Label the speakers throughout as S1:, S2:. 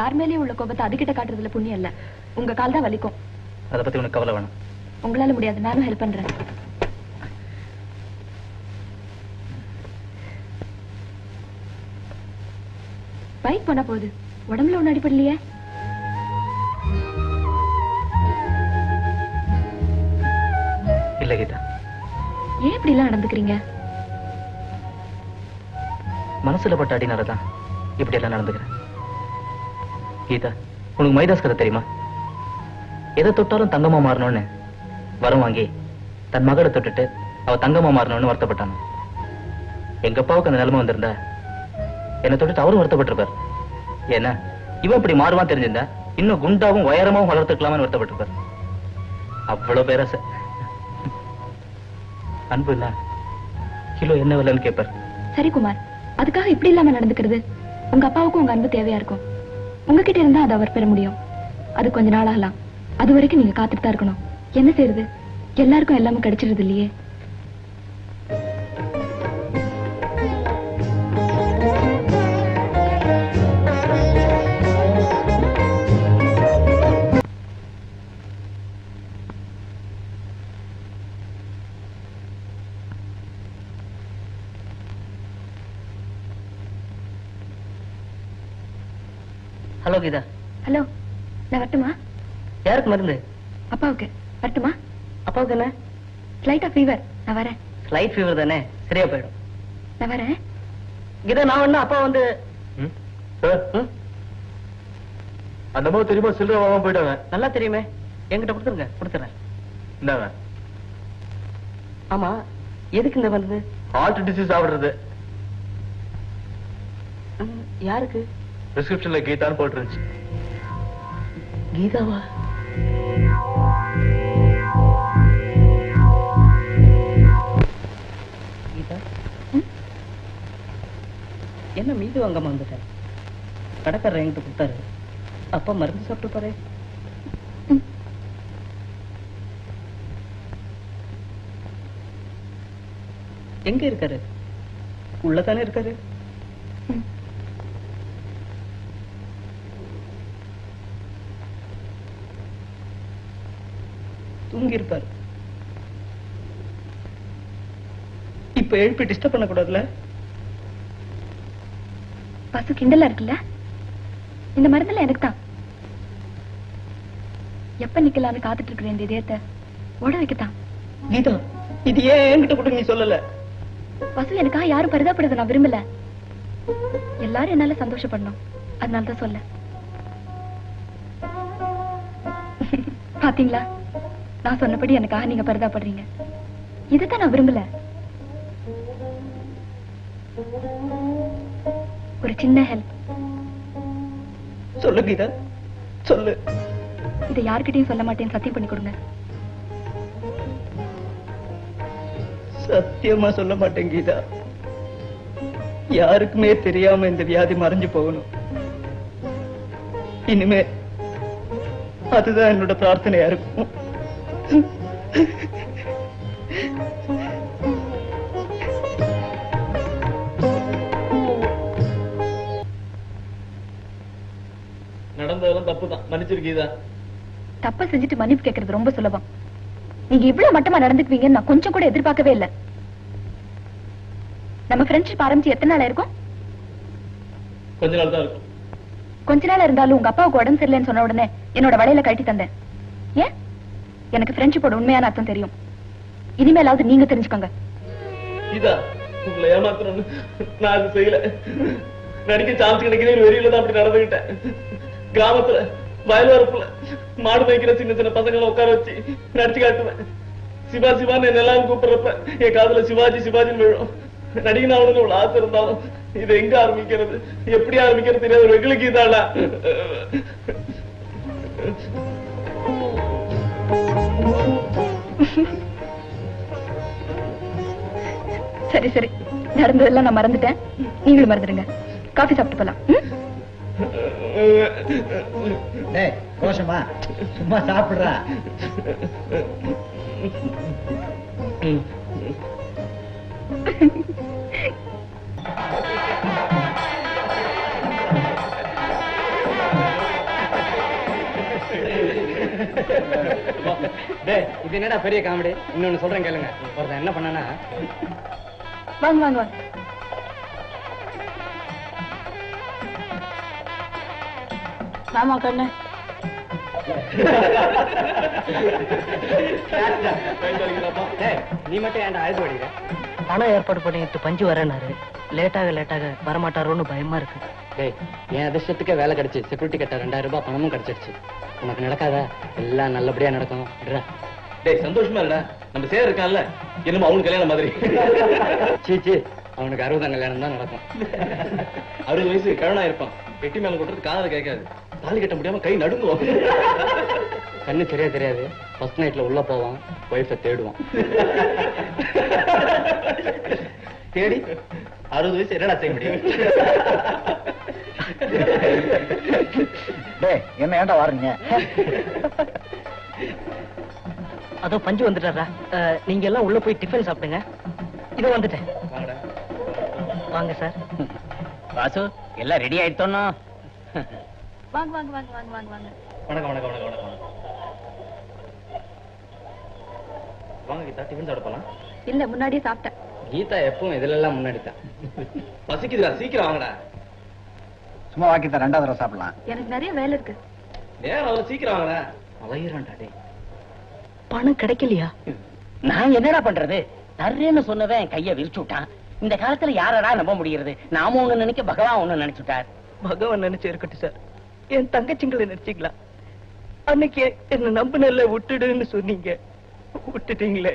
S1: யார் மேலேயும் உள்ள கோபத்தை அதுகிட்ட காட்டுறதுல புண்ணியம் இல்ல. உங்க கால் தான் வலிக்கும்.
S2: அதை பத்தி உனக்கு கவலை வேணும்.
S1: உங்களால முடியாது, நானும் ஹெல்ப் பண்றேன். பைக் போனா போகுது, உடம்புல ஒண்ணு அடிப்படலையே.
S2: இல்ல கீதா.
S1: ஏன் இப்படி எல்லாம் நடந்துக்கிறீங்க?
S2: மனசுல பட்ட அடினாலதான் இப்படி எல்லாம் நடந்துக்கிறேன். கீதா, உனக்கு மைதாஸ் கதை தெரியுமா? எதை தொட்டாலும் தங்கமா மாறணும்னு வரம் வாங்கி தன் மகளை தொட்டுட்டு அவ தங்கமா மாறணும்னு வருத்தப்பட்டான். எங்க அப்பாவுக்கு அந்த நிலைமை வந்திருந்தா என்னை தொட்டுட்டு அவரும் வருத்தப்பட்டிருப்பார். ஏன்னா இவன் இப்படி மாறுவான் தெரிஞ்சிருந்தா இன்னும் குண்டாவும் உயரமாவும் வளர்த்துக்கலாமான்னு வருத்தப்பட்டிருப்பார். அவ்வளவு பேராசை. அன்பு இல்ல கிலோ என்ன விலைன்னு கேட்பார்.
S1: சரி குமார், அதுக்காக இப்படி இல்லாம நடந்துக்கிறது. உங்க அப்பாவுக்கும் உங்க அன்பு தேவையா இருக்கும். உங்ககிட்ட இருந்தா அதை அவர் பெற முடியும். அது கொஞ்ச நாள் ஆகலாம். அது வரைக்கும் நீங்க காத்துட்டு தான் இருக்கணும். என்ன செய்யறது, எல்லாருக்கும் எல்லாமே கிடைச்சிருது இல்லையே.
S2: ஹலோ கீதா.
S1: ஹலோ, நான் வரட்டுமா?
S2: யாருக்கு மருந்து?
S1: அப்பாவுக்கு. வரட்டுமா?
S2: அப்பாவுக்கு என்ன?
S1: ஸ்லைட்டா ஃபீவர். நான் வரேன்.
S2: ஸ்லைட் ஃபீவர் தானே, சரியா போயிடும்.
S1: நான் வரேன்.
S2: கீதா, நான் வேணா அப்பா வந்து அந்த மாதிரி தெரியுமா? சில்லறை வாங்க போயிட்டாங்க. நல்லா தெரியுமே, என்கிட்ட கொடுத்துருங்க. கொடுத்துறேன். இந்தாங்க. ஆமா, எதுக்கு இந்த மருந்து? ஹார்ட் டிசீஸ் ஆகுறது. யாருக்கு? பிரிஸ்கிரிப்ஷன்ல கீதான்னு போட்டுருந்துச்சு. கீதாவா? கீதா, என்ன மீது வாங்காம வந்துட்டேன்? கடைக்காரர் என்கிட்ட கொடுத்தாரு. அப்பா மருந்து சாப்பிட்டு பாரு. எங்க இருக்காரு? உள்ளதானே இருக்காரு. தூங்கி இருப்பாரு. இப்ப எழுப்பி டிஸ்டர்ப் பண்ண கூடாதுல.
S1: பசு கிண்டலா இருக்குல்ல. இந்த மருந்துல எனக்கு தான். எப்ப நிக்கலான்னு காத்துட்டு இருக்கிற இந்த இதயத்தை ஓட வைக்கத்தான்.
S2: கீதா, இது ஏன் என்கிட்ட கூட நீ சொல்லல?
S1: பசு எனக்காக யாரும் பரிதாபப்படுறத நான் விரும்பல. எல்லாரும் என்னால சந்தோஷப்படணும், அதனாலதான் சொல்ல. பாத்தீங்களா, நான் சொன்னபடி எனக்காக நீங்க பரிதாபப்படுறீங்க. இதுதான் நான் விரும்பல. ஒரு சின்ன ஹெல்ப்.
S2: சொல்லு கீதா, சொல்லு.
S1: இதை யார்கிட்டயும் சொல்ல மாட்டேன்னு சத்தியம் பண்ணி கொடுங்க.
S2: சத்தியமா சொல்ல மாட்டேன் கீதா. யாருக்குமே தெரியாம இந்த வியாதி மறைஞ்சு போகணும். இனிமே அதுதான் என்னோட பிரார்த்தனையா இருக்கும். நடந்ததெல்லாம் தப்புதான், மன்னிச்சிருக்கீதா.
S1: தப்ப செஞ்சுட்டு மன்னிப்பு கேட்கறது ரொம்ப சுலபம். நீங்க இவ்வளவு மட்டமா நடந்துக்குவீங்கன்னு நான் கொஞ்சம் கூட எதிர்பார்க்கவே இல்லை. நம்ம ஃப்ரெண்ட்ஷிப் ஆரம்பிச்சு எத்தனை நாள் இருக்கும்?
S2: கொஞ்ச நாள் தான் இருக்கும்.
S1: கொஞ்ச நாள் இருந்தாலும் உங்க அப்பாவுக்கு உடம்பு சரியில்லைன்னு சொன்ன உடனே என்னோட வலையில கட்டி தந்தேன். ஏன்? எனக்கு ஃப்ரெண்ட்ஷிப்போட உண்மையான அர்த்தம் தெரியும். இனிமேலாவது நீங்க தெரிஞ்சுக்கோங்க.
S2: இதா உங்களை ஏமாத்தணும்னு நான் அது செய்யல. நடிக்க சான்ஸ் கிடைக்கிறேன் வெறியில தான் அப்படி நடந்துகிட்டேன். கிராமத்துல வயல்வரப்புல மாடு மேய்க்கிற சின்ன சின்ன பசங்களை உட்கார வச்சு நடிச்சு காட்டுவேன். சிவா சிவான்னு என்ன எல்லாரும் கூப்பிடுறப்ப என் காதுல சிவாஜி சிவாஜின்னு விழும். நடிகன் அவனுக்கு இவ்வளவு ஆசை இருந்தாலும் இதை எங்க ஆரம்பிக்கிறது, எப்படி ஆரம்பிக்கிறது தெரியாது. ஒரு வெகுளுக்கு இதாளா.
S1: சரி சரி, நடந்ததெல்லாம் நான் மறந்துட்டேன். நீங்களும் மறந்துடுங்க. காஃபி சாப்பிட்டு போலாம்.
S3: கோஷமா சும்மா சாப்பிடுறா.
S4: இது என்னடா பெரிய காமெடி. இன்னொன்னு சொல்றேன் கேளுங்க. ஒருத்தன் என்ன பண்ணானா,
S1: வாங்க வாங்க வாங்க. மாமா கண்ணு
S4: நீ மட்டும் ஏன்டா அழுது வடிக்கிற?
S5: பணம் ஏற்பாடு பண்ணிட்டு பஞ்சு வரேனாரு. லேட்டாக வரமாட்டாரோன்னு பயமா இருக்கு.
S4: டேய், என் அதிர்ஷ்டத்துக்கே வேலை கிடைச்சு செக்யூரிட்டி கட்ட 2000 ரூபாய் பணமும் கிடைச்சிருச்சு. உனக்கு நடக்காதா? எல்லாம் நல்லபடியா நடக்கும்.
S2: டேய் சந்தோஷமா இல்லடா, நம்ம சேர் இருக்கான்ல, என்னமோ அவனுக்கு கல்யாணம் மாதிரி.
S4: சீச்சி, அவனுக்கு 60 கல்யாணம் தான் நடக்கும்.
S2: 60 வயசு கழனா இருப்பான். வெட்டி மேல கொட்டுறது காதல கேட்காது. தாலி கட்ட முடியாம கை நடுங்குவோம்.
S4: கண்ணு சரியா தெரியாது. ஃபர்ஸ்ட் நைட்ல உள்ள போவான், ஒய்ஃபை தேடுவான்.
S2: தேடி 60 வயசு என்னடா செய்ய முடியும்?
S3: என்ன ஏன்டா வாருங்க?
S5: அதோ பஞ்சு வந்துட்டாரா? நீங்க எல்லாம் உள்ள போய் டிஃபன் சாப்பிடுங்க. இதோ வந்துட்டேன். வாங்க சார்.
S4: வாசு, எல்லாம் ரெடி ஆயிட்டோம்னா?
S1: வாங்க வாங்க வாங்க வாங்க வாங்க வாங்க.
S2: வணக்கம் வணக்கம் வணக்கம் வணக்கம். வாங்க கீதா, டிஃபன் சாப்பிட போலாம்.
S1: இல்ல, முன்னாடியே சாப்பிட்டேன்.
S4: கீதா எப்பவும் இதுல எல்லாம் முன்னாடி தான்.
S2: பசிக்குதுடா, சீக்கிரம் வாங்கடா.
S3: சும்மா வாக்கித்த 2வது தடவை சாப்பிடலாம்.
S1: எனக்கு நிறைய வேலை இருக்கு.
S2: நேரம் அவ்வளவு சீக்கிரம் வாங்கடா. அலையிறான்டா டேய்.
S5: பணம் கிடைக்கலையா?
S6: நான் என்னடா பண்றது? தர்றேன்னு சொன்னவன் கைய விரிச்சு விட்டான். இந்த காலத்துல யாரடா நம்ப முடிகிறது? நாம ஒண்ணு நினைக்க பகவான் ஒண்ணு நினைச்சுட்டார்.
S5: பகவான் நினைச்சு இருக்கட்டும் சார். என் தங்கச்சிங்களை நினைச்சீங்களா? அன்னைக்கு என்ன நம்பினல்ல விட்டுடுன்னு சொன்னீங்க, விட்டுட்டீங்களே.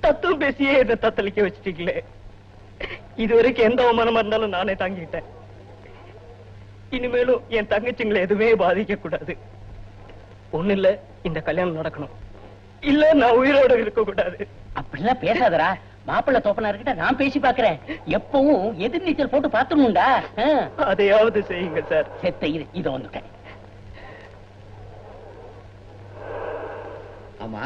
S5: தத்துவம் பேசியே என்ன தத்தளிக்க வச்சுட்டீங்களே. இதுவரைக்கும் எந்த அவமானமா இருந்தாலும் நானே தாங்கிட்டேன். இனிமேலும் என் தங்கச்சிங்களை எதுவுமே பாதிக்க கூடாது. ஒண்ணு இல்ல, இந்த கல்யாணம் நடக்கணும். இல்ல நான் உயிரோட இருக்க கூடாது.
S6: அப்படிலாம் பேசாதடா. மாப்பிள்ள தோப்பனார்கிட்ட நான் பேசி பாக்குறேன். எப்பவும் எதிர்நீச்சல் போட்டு பாத்துணும்டா.
S5: அதையாவது செய்யுங்க சார்.
S6: செத்த இது இதோ வந்துட்டேன்.
S3: ஆமா,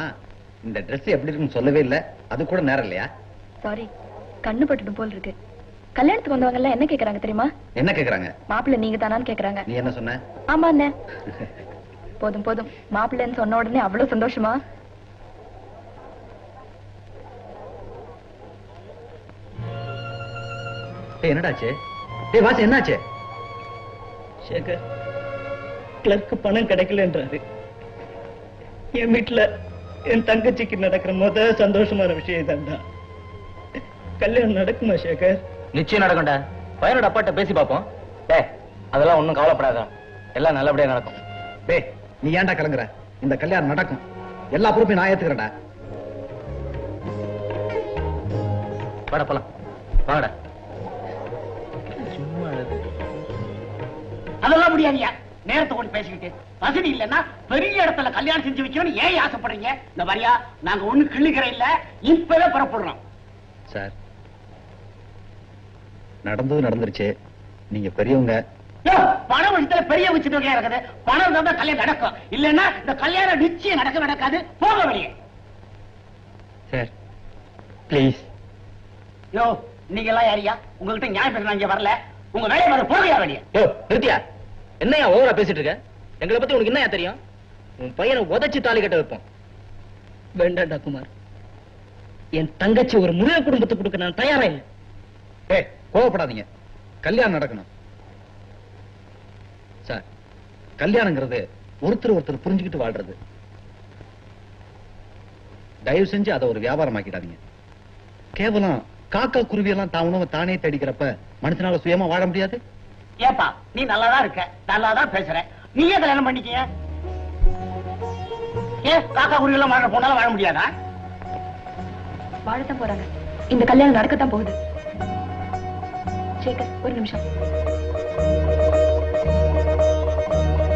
S3: இந்த Dress எப்படி இருக்குன்னு சொல்லவே இல்ல. அது கூட நேரம் இல்லையா?
S1: சாரி, கண்ணு பட்டுட்டு போல் இருக்கு. கல்யாணத்துக்கு வந்தவங்க என்ன கேக்குறாங்க தெரியுமா?
S3: என்ன கேக்குறாங்க?
S1: மாப்பிள்ளை நீங்க தானான்னு கேக்குறாங்க.
S3: நீ என்ன சொன்ன?
S1: ஆமா அண்ணே. போதும் போதும், மாப்பிள்ளைன்னு சொன்ன உடனே அவ்வளவு சந்தோஷமா?
S3: என்னடாச்சு? டேய் வாசு, என்னாச்சு?
S5: சேகர், கிளர்க்கு பணம் கிடைக்கலன்றாரு. என் வீட்டுல என் தங்கச்சிக்கு நடக்கிற சந்தோஷமான விஷயம் தான்டா. கல்யாணம் நடக்குமா சேகர்?
S2: நிச்சயம் நடக்கும்டா. பையனோட அப்பாட்ட பேசி பாப்போம். டேய், அதெல்லாம் ஒண்ணும் கவலைப்படாத, எல்லாம் நல்லபடியா நடக்கும்.
S3: டேய், நீ ஏன்டா கலங்குற? இந்த கல்யாணம் நடக்கும். எல்லா பொறுப்பையும் நான் ஏத்துக்கிறேன்டா.
S2: வாடா போலாம், வாடா.
S6: அதெல்லாம் முடியாதியா. நேரத்தை கொண்டு பேசிக்கிட்டு வசதி இல்லன்னா பெரிய இடத்துல கல்யாணம் செஞ்சு வைக்கணும்னு ஏன் ஆசைப்படுறீங்க? இந்த மாதிரியா நாங்க ஒண்ணு கிள்ளுகிற இல்ல, இப்பவே புறப்படுறோம்.
S3: சார், நடந்தது நடந்துருச்சு. நீங்க பெரியவங்க.
S6: பணம் விஷயத்துல பெரிய வச்சுட்டு இருக்குது. பணம் தான் கல்யாணம் நடக்கும். இல்லன்னா இந்த கல்யாணம் நிச்சயம் நடக்காது. போக வெளியே.
S3: Sir please.
S6: யோ, நீங்க எல்லாம் யாரியா? உங்ககிட்ட நியாயம் பேச இங்க வரல. உங்க வேலையை வர போகையா வெளியே.
S2: யோ நிறுத்தியா, என்னையா ஓவரா பேசிட்டு இருக்க? எங்களை பத்தி உனக்கு என்னையா தெரியும்? உன் பையனை உதைச்சு தாலி கட்ட வைப்போம்.
S5: வேண்டாண்டா குமார், என் தங்கச்சி ஒரு முருக குடும்பத்துக்கு கொடுக்க நான் தயாரா இல்லை.
S3: ஏய், கோவப்படாதீங்க. கல்யாணம் நடக்கணும். சார், கல்யாணங்கிறது ஒருத்தர் ஒருத்தர் புரிஞ்சுக்கிட்டு வாழ்றது. தயவு செஞ்சு அதை ஒரு வியாபாரமாக்கிடாதீங்க. கேவலம் காக்கா குருவியெல்லாம் தான் உணவை தானே தேடிக்கிறப்ப மனுஷனால சுயமா வாழ முடியாது.
S6: ஏப்பா, நீ நல்லாதான் இருக்க, நல்லாதான் பேசுற. நீயே கல்யாணம் பண்ணிக்க. ஏன் காக்கா குருவியெல்லாம் வாழ போனாலும் வாழ முடியாதா?
S1: வாழத்தான் போறாங்க. இந்த கல்யாணம் நடக்கத்தான் போகுது. சேகர், ஒரு நிமிஷம்.